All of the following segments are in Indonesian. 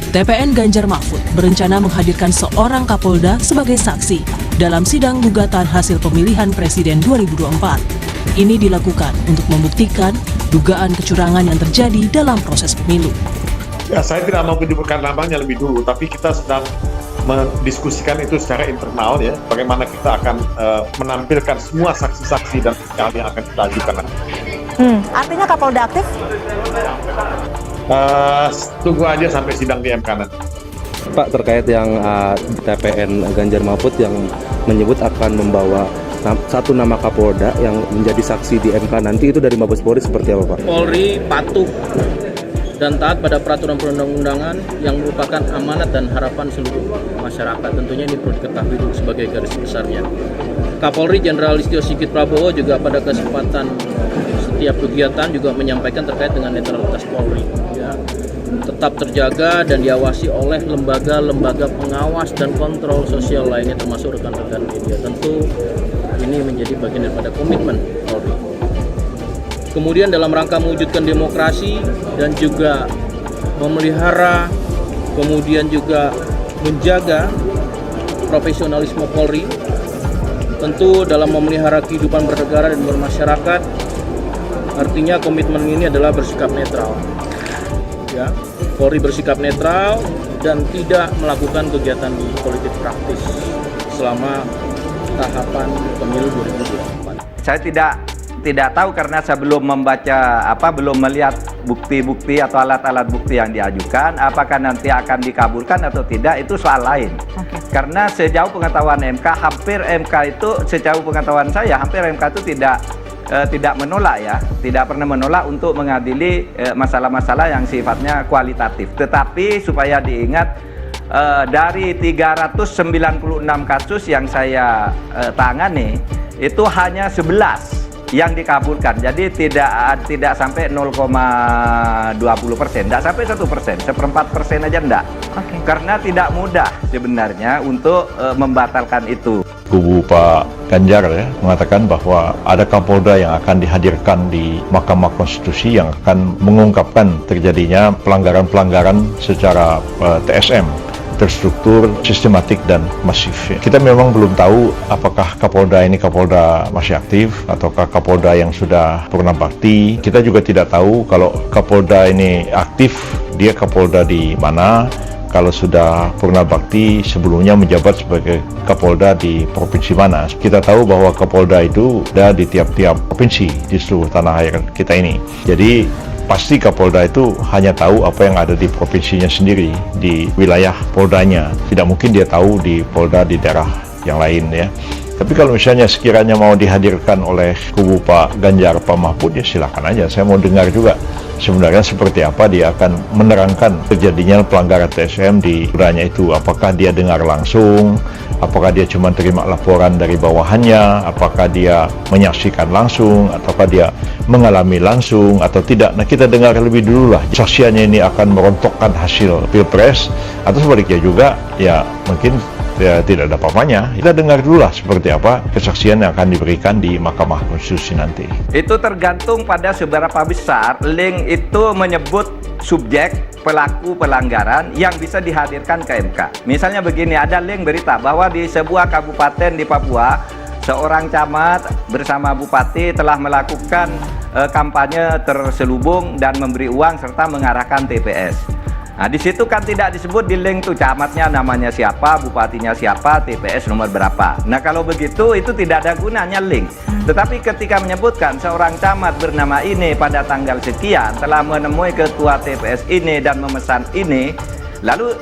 TPN Ganjar Mahfud berencana menghadirkan seorang Kapolda sebagai saksi dalam sidang gugatan hasil pemilihan Presiden 2024. Ini dilakukan untuk membuktikan dugaan kecurangan yang terjadi dalam proses pemilu. Ya, saya tidak mau menyebutkan namanya lebih dulu, tapi kita sedang mendiskusikan itu secara internal ya, bagaimana kita akan menampilkan semua saksi-saksi dan yang akan kita ajukan. Artinya Kapolda aktif? Tunggu aja sampai sidang di MK nanti. Pak, terkait yang TPN Ganjar Mahfud yang menyebut akan membawa satu nama Kapolda yang menjadi saksi di MK nanti, itu dari Mabes Polri seperti apa, Pak? Polri patuh dan taat pada peraturan perundang-undangan yang merupakan amanat dan harapan seluruh masyarakat. Tentunya ini perlu diketahui dulu sebagai garis besarnya. Kapolri Jenderal Listio Sigit Prabowo juga pada kesempatan setiap kegiatan juga menyampaikan terkait dengan netralitas Polri. Ya, tetap terjaga dan diawasi oleh lembaga-lembaga pengawas dan kontrol sosial lainnya termasuk rekan-rekan media. Tentu ini menjadi bagian daripada komitmen Polri. Kemudian dalam rangka mewujudkan demokrasi dan juga memelihara, kemudian juga menjaga profesionalisme Polri, tentu dalam memelihara kehidupan bernegara dan bermasyarakat, artinya komitmen ini adalah bersikap netral. Ya, Polri bersikap netral dan tidak melakukan kegiatan politik praktis selama tahapan pemilu 2024. Saya tidak tahu karena saya belum membaca belum melihat bukti-bukti atau alat-alat bukti yang diajukan. Apakah nanti akan dikabulkan atau tidak, itu soal lain. Karena sejauh pengetahuan MK, hampir MK itu sejauh pengetahuan saya hampir MK itu tidak menolak ya, tidak pernah menolak untuk mengadili masalah-masalah yang sifatnya kualitatif. Tetapi supaya diingat, dari 396 kasus yang saya tangani itu hanya 11 yang dikabulkan. Jadi tidak sampai 0,20%, tidak sampai 1%, 1/4% aja enggak. Karena tidak mudah sebenarnya untuk membatalkan itu. Kubu Pak Ganjar ya mengatakan bahwa ada Kapolda yang akan dihadirkan di Mahkamah Konstitusi yang akan mengungkapkan terjadinya pelanggaran-pelanggaran secara TSM, terstruktur, sistematik, dan masif. Kita memang belum tahu apakah Kapolda ini Kapolda masih aktif ataukah Kapolda yang sudah purna bakti. Kita juga tidak tahu kalau Kapolda ini aktif, dia Kapolda di mana. Kalau sudah purna bakti, sebelumnya menjabat sebagai Kapolda di provinsi mana. Kita tahu bahwa Kapolda itu ada di tiap-tiap provinsi di seluruh tanah air kita ini. Jadi pasti Kapolda itu hanya tahu apa yang ada di provinsinya sendiri, di wilayah Poldanya. Tidak mungkin dia tahu di Polda di daerah yang lain ya. Tapi kalau misalnya sekiranya mau dihadirkan oleh kubu Pak Ganjar, Pak Mahfud, ya silakan aja. Saya mau dengar juga sebenarnya seperti apa dia akan menerangkan terjadinya pelanggaran TSM di Poldanya itu. Apakah dia dengar langsung, apakah dia cuma terima laporan dari bawahannya, apakah dia menyaksikan langsung, ataukah dia mengalami langsung atau tidak. Nah, kita dengar lebih dulu lah. Saksiannya ini akan merontokkan hasil Pilpres atau sebaliknya juga, ya mungkin ya tidak ada apa-apanya. Kita dengar dulu lah seperti apa kesaksian yang akan diberikan di Mahkamah Konstitusi nanti. Itu tergantung pada seberapa besar link itu menyebut subjek pelaku pelanggaran yang bisa dihadirkan ke MK. Misalnya begini, ada link berita bahwa di sebuah kabupaten di Papua, seorang camat bersama bupati telah melakukan kampanye terselubung dan memberi uang serta mengarahkan TPS. Nah, di situ kan tidak disebut di link tuh camatnya namanya siapa, bupatinya siapa, TPS nomor berapa. Nah, kalau begitu itu tidak ada gunanya link. Tetapi ketika menyebutkan seorang camat bernama ini pada tanggal sekian telah menemui ketua TPS ini dan memesan ini, lalu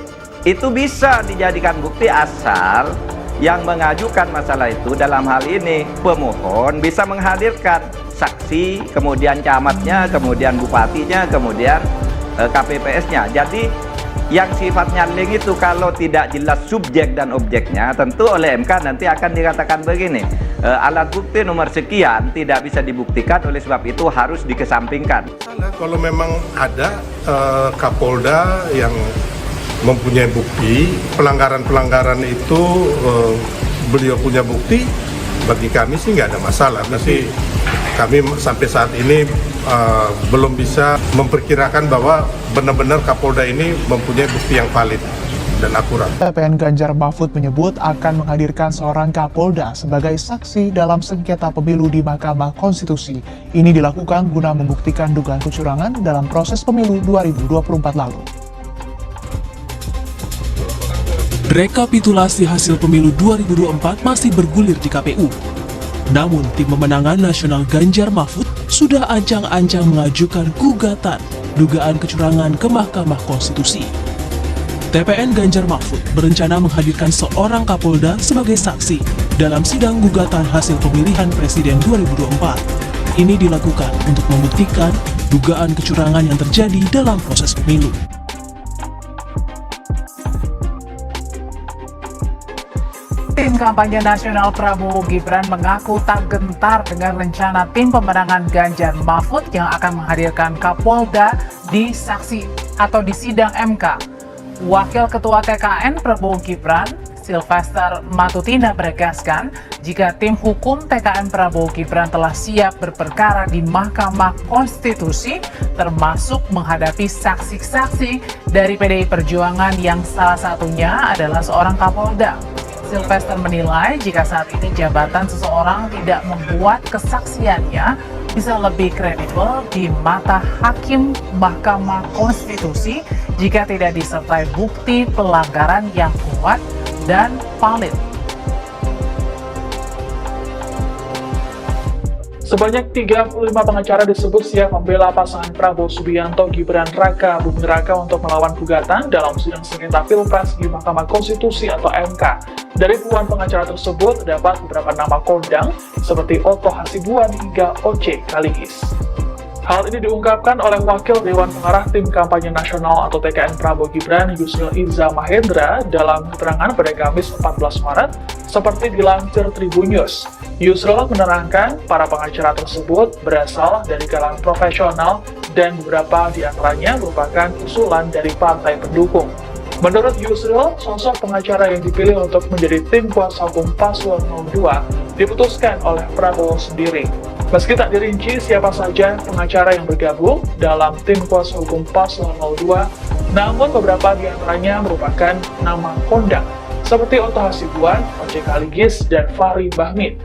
itu bisa dijadikan bukti asal yang mengajukan masalah itu dalam hal ini pemohon bisa menghadirkan saksi, kemudian camatnya, kemudian bupatinya, kemudian KPPS-nya. Jadi yang sifatnya link itu kalau tidak jelas subjek dan objeknya, tentu oleh MK nanti akan dikatakan begini, alat bukti nomor sekian tidak bisa dibuktikan, oleh sebab itu harus dikesampingkan. Kalau memang ada Kapolda yang mempunyai bukti pelanggaran-pelanggaran itu, beliau punya bukti, bagi kami sih nggak ada masalah. Tapi kami sampai saat ini belum bisa memperkirakan bahwa benar-benar Kapolda ini mempunyai bukti yang valid dan akurat. TPN Ganjar Mahfud menyebut akan menghadirkan seorang Kapolda sebagai saksi dalam sengketa pemilu di Mahkamah Konstitusi. Ini dilakukan guna membuktikan dugaan kecurangan dalam proses pemilu 2024 lalu. Rekapitulasi hasil pemilu 2024 masih bergulir di KPU. Namun, tim pemenangan nasional Ganjar Mahfud sudah ancang-ancang mengajukan gugatan dugaan kecurangan ke Mahkamah Konstitusi. TPN Ganjar Mahfud berencana menghadirkan seorang Kapolda sebagai saksi dalam sidang gugatan hasil pemilihan Presiden 2024. Ini dilakukan untuk membuktikan dugaan kecurangan yang terjadi dalam proses pemilu. Tim kampanye nasional Prabowo Gibran mengaku tak gentar dengan rencana tim pemenangan Ganjar Mahfud yang akan menghadirkan Kapolda di saksi atau di sidang MK. Wakil Ketua TKN Prabowo Gibran, Sylvester Matutina menegaskan jika tim hukum TKN Prabowo Gibran telah siap berperkara di Mahkamah Konstitusi, termasuk menghadapi saksi-saksi dari PDI Perjuangan yang salah satunya adalah seorang Kapolda. Sylvester menilai jika saat ini jabatan seseorang tidak membuat kesaksiannya bisa lebih kredibel di mata hakim Mahkamah Konstitusi jika tidak disertai bukti pelanggaran yang kuat dan valid. Sebanyak 35 pengacara disebut siap membela pasangan Prabowo Subianto Gibran Raka Buming Raka untuk melawan gugatan dalam sidang sengketa Pilpres di Mahkamah Konstitusi atau MK. Dari puluhan pengacara tersebut terdapat beberapa nama kondang seperti Otto Hasibuan hingga Oce Kaligis. Hal ini diungkapkan oleh Wakil Dewan Pengarah Tim Kampanye Nasional atau TKN Prabowo Gibran Yusril Iza Mahendra dalam keterangan pada Kamis 14 Maret seperti dilansir Tribun News. Yusril menerangkan para pengacara tersebut berasal dari kalangan profesional dan beberapa di antaranya merupakan usulan dari partai pendukung. Menurut Yusril, sosok pengacara yang dipilih untuk menjadi tim kuasa hukum Paslon 02 diputuskan oleh Prabowo sendiri. Meski tak dirinci siapa saja pengacara yang bergabung dalam tim kuasa hukum Paslon 02, namun beberapa di antaranya merupakan nama kondang, seperti Otto Hasibuan, Oce Kaligis, dan Fahri Bahmid.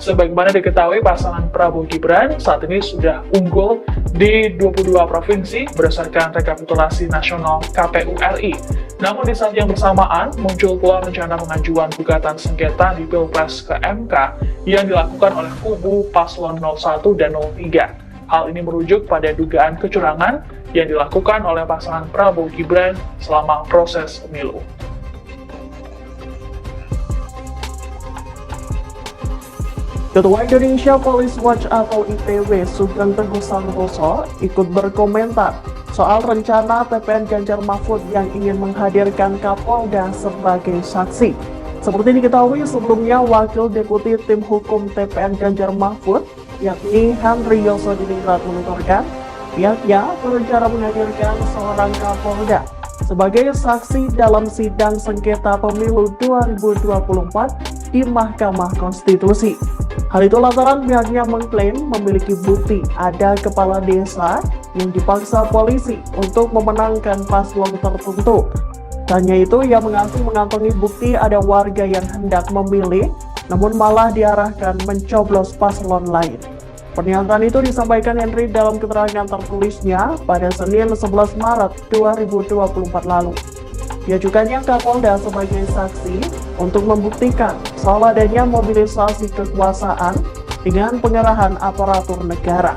Sebagaimana diketahui, pasangan Prabowo Gibran saat ini sudah unggul di 22 provinsi berdasarkan rekapitulasi nasional KPU RI. Namun di saat yang bersamaan, muncul pula rencana pengajuan gugatan sengketa di Pilpres ke MK yang dilakukan oleh kubu Paslon 01 dan 03. Hal ini merujuk pada dugaan kecurangan yang dilakukan oleh pasangan Prabowo Gibran selama proses pemilu. Ketua Indonesia Police Watch atau IPW Sugeng Teguh Santoso ikut berkomentar soal rencana TPN Ganjar Mahfud yang ingin menghadirkan Kapolda sebagai saksi. Seperti diketahui sebelumnya, Wakil Deputi Tim Hukum TPN Ganjar Mahfud, yakni Henry Yosodiningrat menuturkan pihaknya berencana menghadirkan seorang Kapolda sebagai saksi dalam sidang sengketa pemilu 2024 di Mahkamah Konstitusi. Hal itu lantaran pihaknya mengklaim memiliki bukti ada kepala desa yang dipaksa polisi untuk memenangkan paslon tertentu. Hanya itu, ia mengaku mengantongi bukti ada warga yang hendak memilih, namun malah diarahkan mencoblos paslon lain. Pernyataan itu disampaikan Henry dalam keterangan tertulisnya pada Senin 11 Maret 2024 lalu. Diajukannya Kapolda sebagai saksi untuk membuktikan soal adanya mobilisasi kekuasaan dengan pengerahan aparatur negara.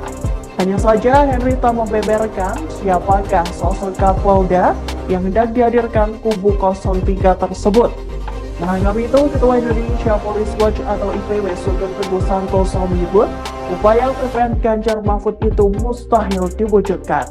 Hanya saja Henry tak membeberkan siapakah sosok Kapolda yang hendak dihadirkan kubu 03 tersebut. Menanggapi itu, Ketua Indonesia Police Watch atau IPW Sugeng Teguh Santoso menyebut upaya TPN Ganjar Mahfud itu mustahil diwujudkan.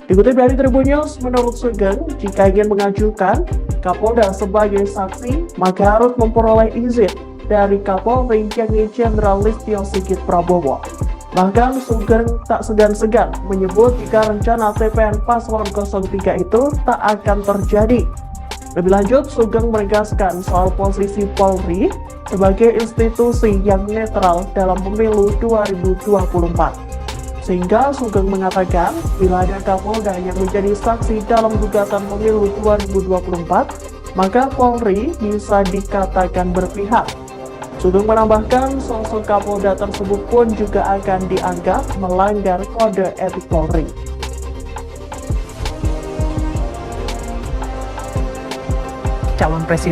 Dikutip dari Tribun News, menurut Sugeng, jika ingin mengajukan Kapolda sebagai saksi, maka harus memperoleh izin dari Kapolri yakni Jenderal Listio Sigit Prabowo. Bahkan Sugeng tak segan-segan menyebut jika rencana TPN Paslon 03 itu tak akan terjadi. Lebih lanjut, Sugeng menegaskan soal posisi Polri sebagai institusi yang netral dalam pemilu 2024. Sehingga Sugeng mengatakan, bila ada Kapolda yang menjadi saksi dalam gugatan pemilu 2024, maka Polri bisa dikatakan berpihak. Sugeng menambahkan, sosok Kapolda tersebut pun juga akan dianggap melanggar kode etik Polri. Calon Presiden